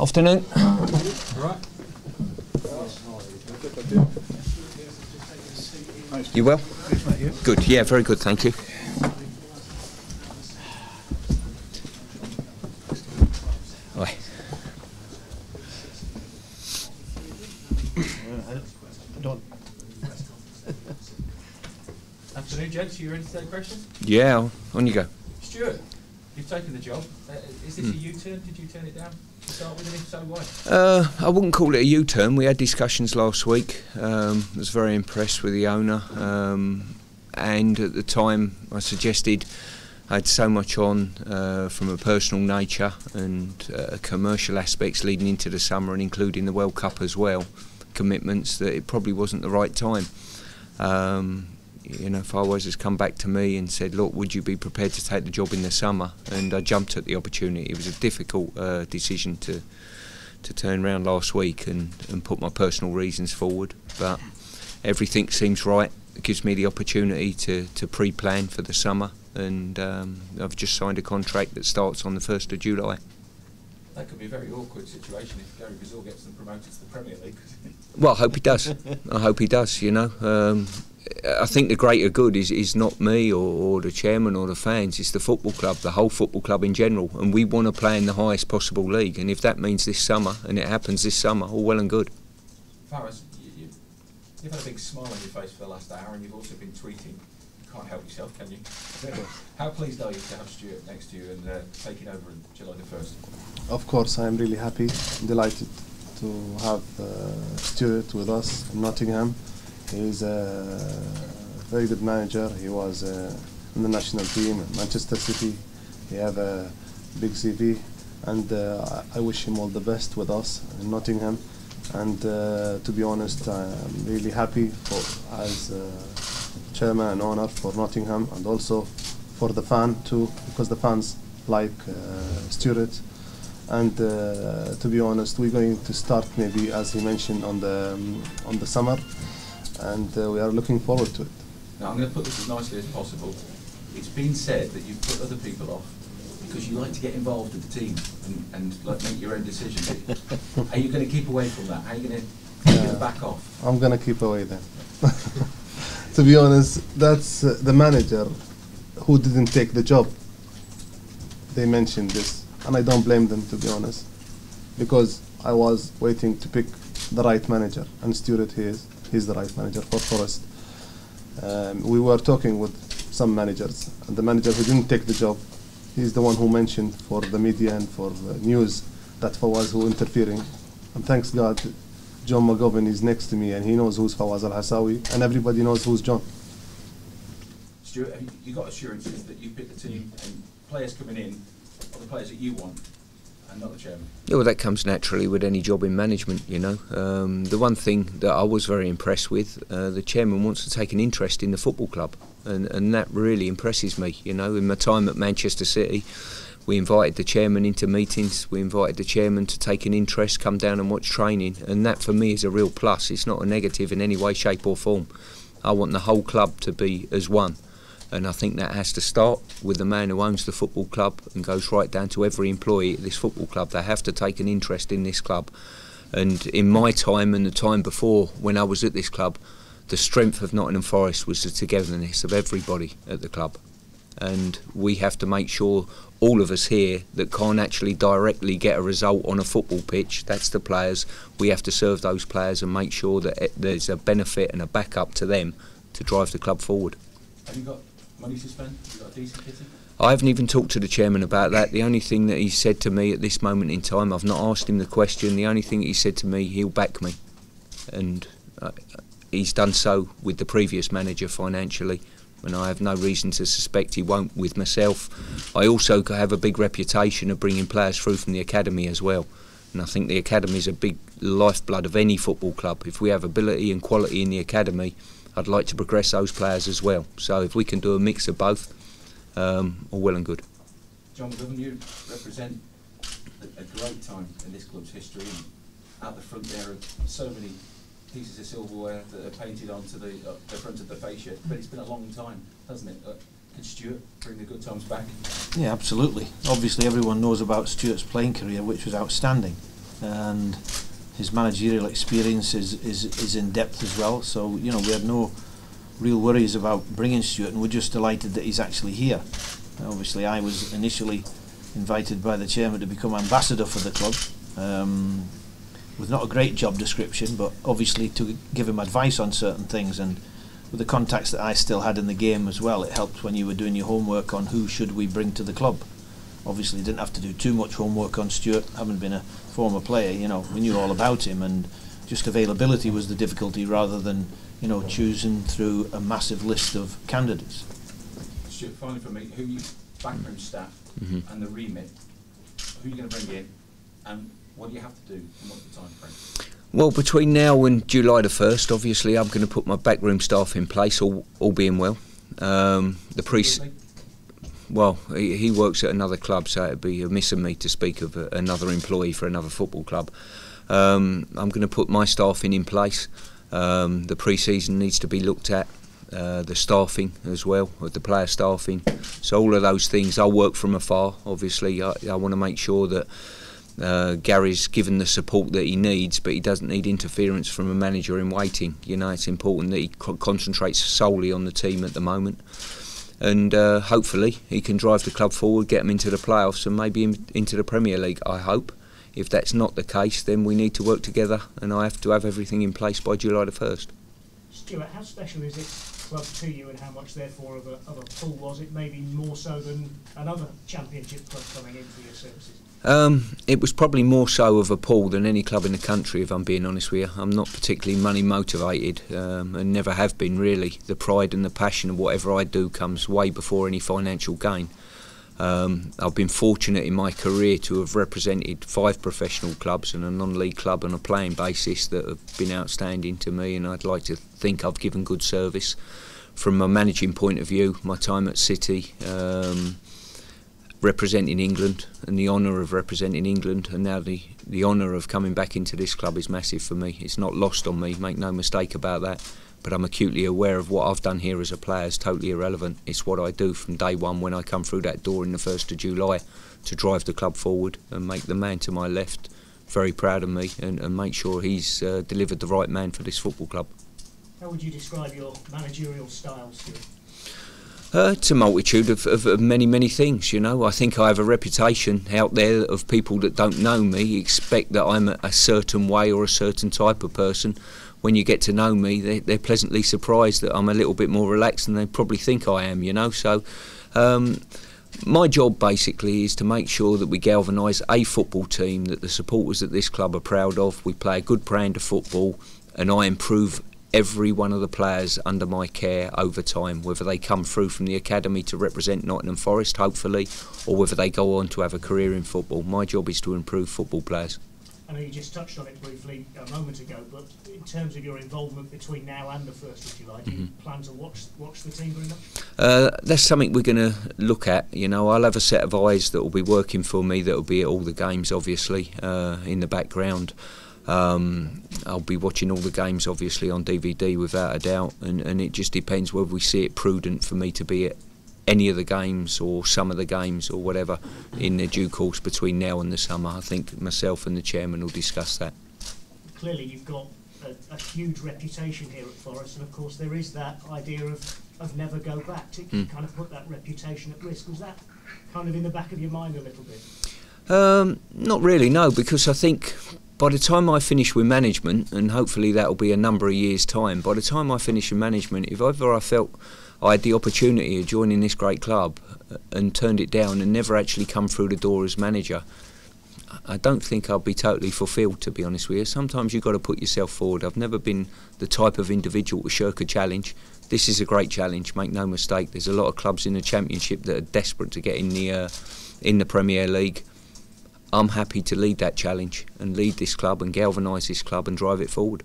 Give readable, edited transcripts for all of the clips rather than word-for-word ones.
Afternoon. Right. You well? Good, yeah, very good, thank you. Oi. I don't. Afternoon, gents. Are you ready to take questions? Yeah, on you go. Stuart, you've taken the job. Is this a U-turn? Did you turn it down to start with, and if so, why? I wouldn't call it a U-turn. We had discussions last week. I was very impressed with the owner, and at the time I suggested I had so much on from a personal nature and commercial aspects leading into the summer and including the World Cup as well, commitments, that it probably wasn't the right time. You know, Farwise has come back to me and said, look, would you be prepared to take the job in the summer? And I jumped at the opportunity. It was a difficult decision to turn around last week and put my personal reasons forward, but everything seems right. It gives me the opportunity to pre-plan for the summer, and I've just signed a contract that starts on the 1st of July. That could be a very awkward situation if Gary Brazil gets them promoted to the Premier League. Well, I hope he does. I hope he does, you know. I think the greater good is not me or the chairman or the fans, it's the football club, the whole football club in general, and we want to play in the highest possible league, and if that means this summer, and it happens this summer, all well and good. Farwise, you've had a big smile on your face for the last hour, and you've also been tweeting. You can't help yourself, can you? How pleased are you to have Stuart next to you and taking over on July the 1st? Of course, I am really happy, delighted to have Stuart with us in Nottingham. He's a very good manager. He was in the national team at Manchester City. He has a big CV, and I wish him all the best with us in Nottingham. And to be honest, I'm really happy as chairman and owner for Nottingham, and also for the fan too, because the fans like Stuart. And to be honest, we're going to start maybe, as he mentioned, on the summer, and we are looking forward to it. Now I'm going to put this as nicely as possible. It's been said that you've put other people off because you like to get involved with the team and like make your own decisions. Are you going to keep away from that? How are you going to back off? I'm going to keep away then. To be honest, that's the manager who didn't take the job. They mentioned this, and I don't blame them, to be honest, because I was waiting to pick the right manager, and Stuart he's the right manager for Forest. We were talking with some managers, and the manager who didn't take the job, he's the one who mentioned for the media and for the news that Fawaz who interfering. And thanks God, John McGovern is next to me, and he knows who's Fawaz Al-Hassawi, and everybody knows who's John. Stuart, have you got assurances that you pick the team and players coming in are the players that you want and not the chairman? Yeah, well, that comes naturally with any job in management, you know. The one thing that I was very impressed with, the chairman wants to take an interest in the football club, and that really impresses me, you know. In my time at Manchester City, we invited the chairman into meetings, we invited the chairman to take an interest, come down and watch training, and that for me is a real plus. It's not a negative in any way, shape or form. I want the whole club to be as one. And I think that has to start with the man who owns the football club and goes right down to every employee at this football club. They have to take an interest in this club. And in my time and the time before when I was at this club, the strength of Nottingham Forest was the togetherness of everybody at the club. And we have to make sure, all of us here that can't actually directly get a result on a football pitch, that's the players, we have to serve those players and make sure that there's a benefit and a backup to them to drive the club forward. Have you got money to spend? Have you got a decent kitty? I haven't even talked to the chairman about that. The only thing that he said to me at this moment in time, I've not asked him the question, the only thing he said to me, he'll back me. And he's done so with the previous manager financially, and I have no reason to suspect he won't with myself. I also have a big reputation of bringing players through from the academy as well, and I think the academy is a big lifeblood of any football club. If we have ability and quality in the academy, I'd like to progress those players as well. So if we can do a mix of both, all well and good. John McGovern, you represent a great time in this club's history. And out the front there are so many pieces of silverware that are painted onto the front of the fascia, but it's been a long time, hasn't it? Can Stuart bring the good times back? Yeah, absolutely. Obviously everyone knows about Stuart's playing career, which was outstanding. and his managerial experience is in depth as well. So you know, we had no real worries about bringing Stuart, and we're just delighted that he's actually here. Obviously, I was initially invited by the chairman to become ambassador for the club, with not a great job description, but obviously to give him advice on certain things, and with the contacts that I still had in the game as well, it helped when you were doing your homework on who should we bring to the club. Obviously didn't have to do too much homework on Stuart, having been a former player, you know, we knew all about him, and just availability was the difficulty rather than, you know, choosing through a massive list of candidates. Stuart, finally for me, who you backroom staff and the remit, who are you going to bring in, and what do you have to do, and what's the time frame? Well, between now and July the 1st, obviously I'm going to put my backroom staff in place, all being well. Well, he works at another club, so it'd be amiss of me to speak of another employee for another football club. I'm going to put my staffing in place. The pre-season needs to be looked at, the staffing as well, with the player staffing. So all of those things, I'll work from afar. Obviously, I want to make sure that Gary's given the support that he needs, but he doesn't need interference from a manager in waiting. You know, it's important that he concentrates solely on the team at the moment. And hopefully he can drive the club forward, get them into the playoffs and maybe into the Premier League, I hope. If that's not the case, then we need to work together, and I have to have everything in place by July the 1st. Stuart, how special is this club to you, and how much therefore of a pull was it, maybe more so than another Championship club coming in for your services? It was probably more so of a pull than any club in the country, if I'm being honest with you. I'm not particularly money motivated, and never have been really. The pride and the passion of whatever I do comes way before any financial gain. I've been fortunate in my career to have represented 5 professional clubs and a non-league club on a playing basis that have been outstanding to me, and I'd like to think I've given good service. From a managing point of view, my time at City, representing England and the honour of representing England, and now the honour of coming back into this club is massive for me. It's not lost on me, make no mistake about that, but I'm acutely aware of what I've done here as a player is totally irrelevant. It's what I do from day one when I come through that door in the 1st of July to drive the club forward and make the man to my left very proud of me, and make sure he's delivered the right man for this football club. How would you describe your managerial style, Stuart? It's a multitude of many things, you know. I think I have a reputation out there of people that don't know me expect that I'm a certain way or a certain type of person. When you get to know me, they're pleasantly surprised that I'm a little bit more relaxed than they probably think I am, you know. So my job basically is to make sure that we galvanise a football team that the supporters at this club are proud of. We play a good brand of football, and I improve every one of the players under my care over time, whether they come through from the academy to represent Nottingham Forest, hopefully, or whether they go on to have a career in football. My job is to improve football players. I know you just touched on it briefly a moment ago, but in terms of your involvement between now and the 1st of July, do you plan to watch the team very much? That's something we're going to look at. You know, I'll have a set of eyes that will be working for me, that will be at all the games, obviously, in the background. I'll be watching all the games obviously on DVD without a doubt, and it just depends whether we see it prudent for me to be at any of the games or some of the games or whatever in the due course between now and the summer. I think myself and the chairman will discuss that. Clearly you've got a huge reputation here at Forest, and of course there is that idea of never go back. To kind of put that reputation at risk, was that kind of in the back of your mind a little bit? Not really, no, because I think by the time I finish with management, and hopefully that will be a number of years' time, by the time I finish with management, if ever I felt I had the opportunity of joining this great club and turned it down and never actually come through the door as manager, I don't think I'll be totally fulfilled, to be honest with you. Sometimes you've got to put yourself forward. I've never been the type of individual to shirk a challenge. This is a great challenge, make no mistake. There's a lot of clubs in the Championship that are desperate to get in the Premier League. I'm happy to lead that challenge and lead this club and galvanise this club and drive it forward.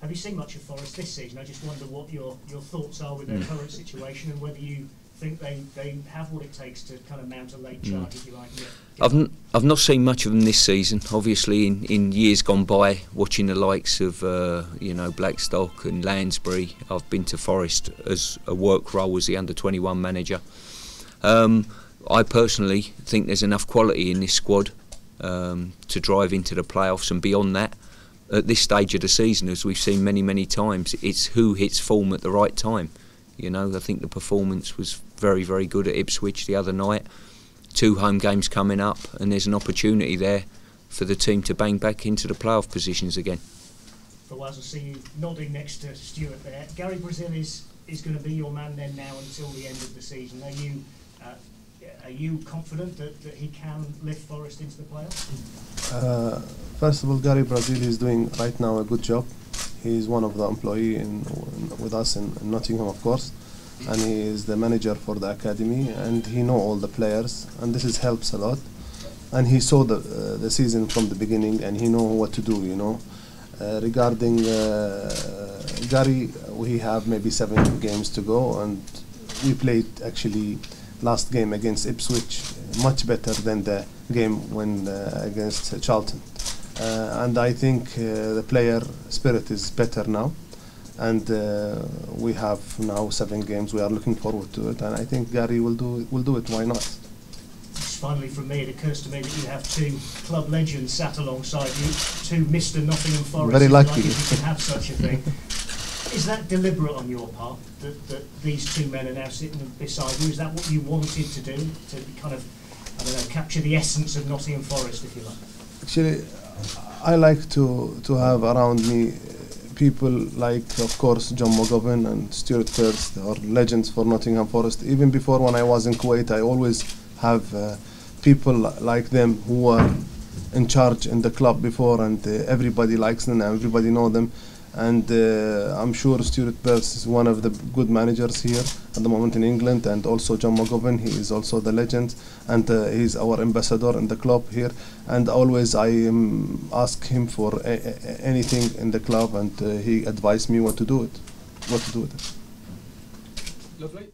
Have you seen much of Forest this season? I just wonder what your thoughts are with their current situation, and whether you think they have what it takes to kind of mount a late charge, if you like. I've not seen much of them this season. Obviously, in years gone by, watching the likes of Blackstock and Lansbury, I've been to Forest as a work role as the under-21 manager. I personally think there's enough quality in this squad to drive into the playoffs and beyond that. At this stage of the season, as we've seen many times, it's who hits form at the right time. You know, I think the performance was very good at Ipswich the other night. 2 home games coming up, and there's an opportunity there for the team to bang back into the playoff positions again. Well, as I see you nodding next to Stuart there, Gary Brazil is going to be your man then now until the end of the season. Are you confident that he can lift Forest into the playoffs? First of all, Gary Brazil is doing right now a good job. He's one of the employees with us in Nottingham, of course, and he is the manager for the academy, and he knows all the players, and this helps a lot. And he saw the season from the beginning, and he know what to do, you know. Regarding Gary, we have maybe 7 games to go, and we played actually last game against Ipswich much better than the game when against Charlton. And I think the player spirit is better now, and we have now 7 games. We are looking forward to it, and I think Gary will do it. Why not? Finally, from me, it occurs to me that you have 2 club legends sat alongside you, 2 Mr. Nottingham Forest. Very lucky. Like if you can have such a thing. Is that deliberate on your part, that these 2 men are now sitting beside you? Is that what you wanted to do, to kind of, I don't know, capture the essence of Nottingham Forest, if you like? Actually, I like to have around me people like, of course, John McGovern and Stuart Pearce. They are legends for Nottingham Forest. Even before, when I was in Kuwait, I always have people like them who are in charge in the club before, and everybody likes them and everybody knows them. And I'm sure Stuart Pearce is one of the good managers here at the moment in England, and also John McGovern, he is also the legend, and he's our ambassador in the club here, and always I ask him for anything in the club, and he advised me what to do with it. Lovely.